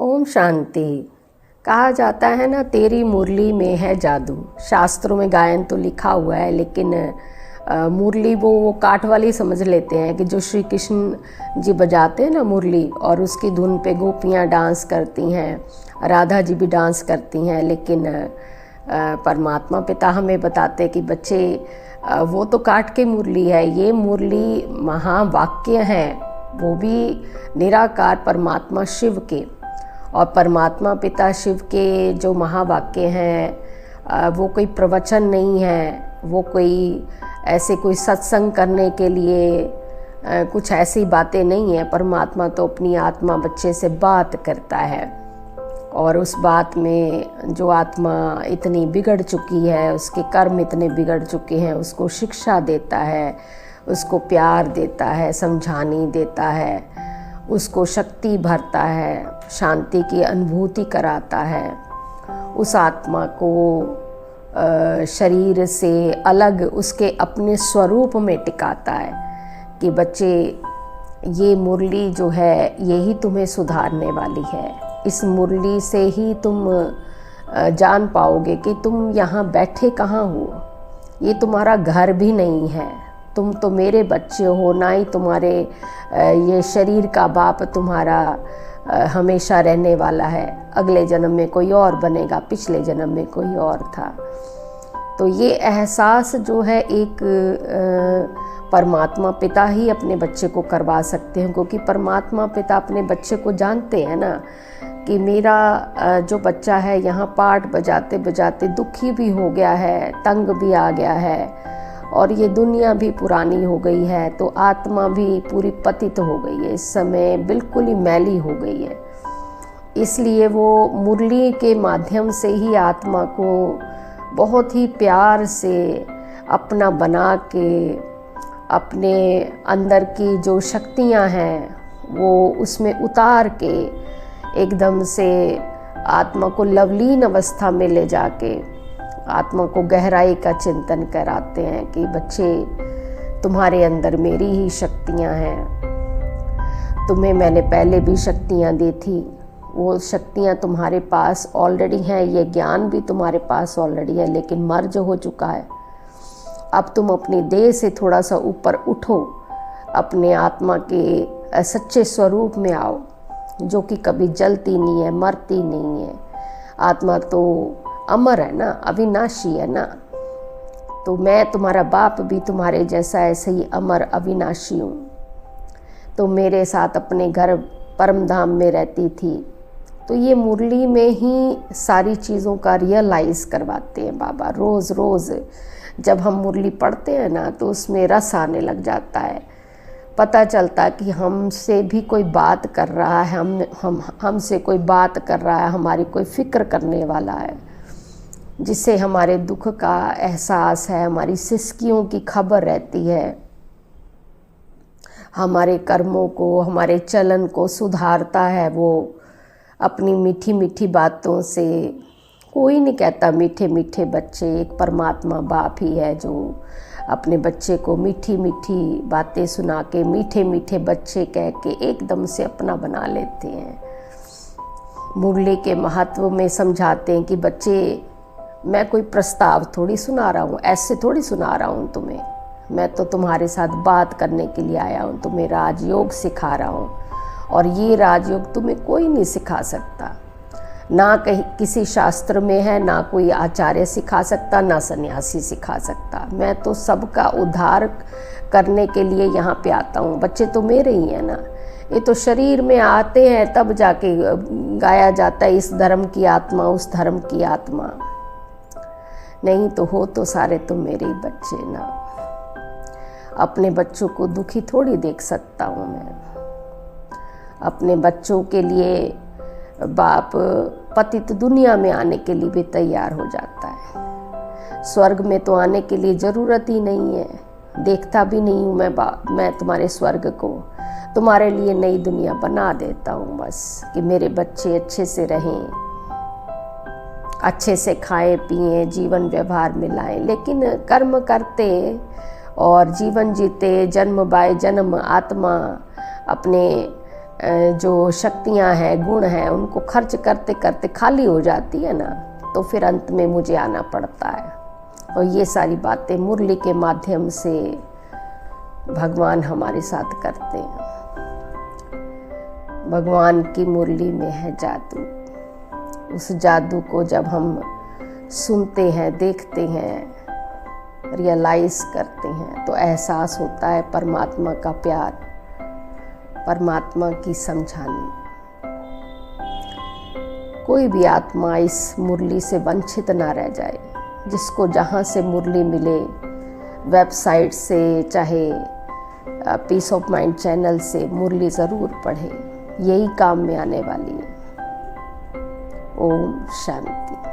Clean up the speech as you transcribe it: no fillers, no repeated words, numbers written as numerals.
ओम शांति। कहा जाता है ना, तेरी मुरली में है जादू। शास्त्रों में गायन तो लिखा हुआ है, लेकिन मुरली वो काठ वाली समझ लेते हैं कि जो श्री कृष्ण जी बजाते हैं ना मुरली, और उसकी धुन पे गोपियाँ डांस करती हैं, राधा जी भी डांस करती हैं। लेकिन परमात्मा पिता हमें बताते कि बच्चे वो तो काठ की मुरली है, ये मुरली महावाक्य हैं, वो भी निराकार परमात्मा शिव के। और परमात्मा पिता शिव के जो महावाक्य हैं वो कोई प्रवचन नहीं है, वो कोई ऐसे कोई सत्संग करने के लिए कुछ ऐसी बातें नहीं है। परमात्मा तो अपनी आत्मा बच्चे से बात करता है, और उस बात में जो आत्मा इतनी बिगड़ चुकी है, उसके कर्म इतने बिगड़ चुके हैं, उसको शिक्षा देता है, उसको प्यार देता है, समझानी देता है, उसको शक्ति भरता है, शांति की अनुभूति कराता है। उस आत्मा को शरीर से अलग उसके अपने स्वरूप में टिकाता है कि बच्चे, ये मुरली जो है यही तुम्हें सुधारने वाली है। इस मुरली से ही तुम जान पाओगे कि तुम यहाँ बैठे कहाँ हो। ये तुम्हारा घर भी नहीं है, तुम तो मेरे बच्चे हो, ना ही तुम्हारे ये शरीर का बाप तुम्हारा हमेशा रहने वाला है। अगले जन्म में कोई और बनेगा, पिछले जन्म में कोई और था। तो ये एहसास जो है एक परमात्मा पिता ही अपने बच्चे को करवा सकते हैं, क्योंकि परमात्मा पिता अपने बच्चे को जानते हैं ना कि मेरा जो बच्चा है यहाँ पाठ बजाते बजाते दुखी भी हो गया है, तंग भी आ गया है, और ये दुनिया भी पुरानी हो गई है, तो आत्मा भी पूरी पतित हो गई है, इस समय बिल्कुल ही मैली हो गई है। इसलिए वो मुरली के माध्यम से ही आत्मा को बहुत ही प्यार से अपना बना के, अपने अंदर की जो शक्तियां हैं वो उसमें उतार के एकदम से आत्मा को लवलीन अवस्था में ले जाके आत्मा को गहराई का चिंतन कराते हैं कि बच्चे, तुम्हारे अंदर मेरी ही शक्तियां हैं, तुम्हें मैंने पहले भी शक्तियां दी थी, वो शक्तियां तुम्हारे पास ऑलरेडी हैं, ये ज्ञान भी तुम्हारे पास ऑलरेडी है, लेकिन मर्ज हो चुका है। अब तुम अपनी देह से थोड़ा सा ऊपर उठो, अपने आत्मा के सच्चे स्वरूप में आओ, जो कि कभी जलती नहीं है, मरती नहीं है। आत्मा तो अमर है ना, अविनाशी है ना। तो मैं तुम्हारा बाप भी तुम्हारे जैसा ऐसे ही अमर अविनाशी हूँ। तो मेरे साथ अपने घर परम धाम में रहती थी। तो ये मुरली में ही सारी चीज़ों का रियलाइज़ करवाते हैं बाबा। रोज़ रोज़ जब हम मुरली पढ़ते हैं ना, तो उसमें रस आने लग जाता है। पता चलता कि हमसे भी कोई बात कर रहा है, हमसे कोई बात कर रहा है, हमारी कोई फिक्र करने वाला है, जिससे हमारे दुख का एहसास है, हमारी सिसकियों की खबर रहती है, हमारे कर्मों को, हमारे चलन को सुधारता है वो अपनी मीठी मीठी बातों से। कोई नहीं कहता मीठे मीठे बच्चे, एक परमात्मा बाप ही है जो अपने बच्चे को मीठी मीठी बातें सुना के, मीठे मीठे बच्चे कह के एकदम से अपना बना लेते हैं। मुरली के महत्व में समझाते हैं कि बच्चे, मैं कोई प्रस्ताव थोड़ी सुना रहा हूँ, ऐसे थोड़ी सुना रहा हूँ तुम्हें, मैं तो तुम्हारे साथ बात करने के लिए आया हूँ, तुम्हें राजयोग सिखा रहा हूँ, और ये राजयोग तुम्हें कोई नहीं सिखा सकता, ना कहीं किसी शास्त्र में है, ना कोई आचार्य सिखा सकता, ना सन्यासी सिखा सकता। मैं तो सबका उद्धार करने के लिए यहाँ पे आता हूँ। बच्चे तो मेरे ही हैं ना, ये तो शरीर में आते हैं तब जाके गाया जाता है, इस धर्म की आत्मा, उस धर्म की आत्मा। नहीं तो हो तो सारे तो मेरे ही बच्चे ना। अपने बच्चों को दुखी थोड़ी देख सकता हूँ मैं। अपने बच्चों के लिए बाप पतित दुनिया में आने के लिए भी तैयार हो जाता है। स्वर्ग में तो आने के लिए ज़रूरत ही नहीं है, देखता भी नहीं हूँ मैं तुम्हारे स्वर्ग को। तुम्हारे लिए नई दुनिया बना देता हूँ बस, कि मेरे बच्चे अच्छे से रहें, अच्छे से खाएं पिएं, जीवन व्यवहार में लाएं। लेकिन कर्म करते और जीवन जीते, जन्म बाय जन्म आत्मा अपने जो शक्तियाँ हैं, गुण हैं, उनको खर्च करते करते खाली हो जाती है ना, तो फिर अंत में मुझे आना पड़ता है। और ये सारी बातें मुरली के माध्यम से भगवान हमारे साथ करते हैं। भगवान की मुरली में है जादू। उस जादू को जब हम सुनते हैं, देखते हैं, रियलाइज करते हैं, तो एहसास होता है परमात्मा का प्यार, परमात्मा की समझानी। कोई भी आत्मा इस मुरली से वंचित ना रह जाए। जिसको जहाँ से मुरली मिले, वेबसाइट से चाहे पीस ऑफ माइंड चैनल से, मुरली ज़रूर पढ़े। यही काम में आने वाली है। ओम शांति।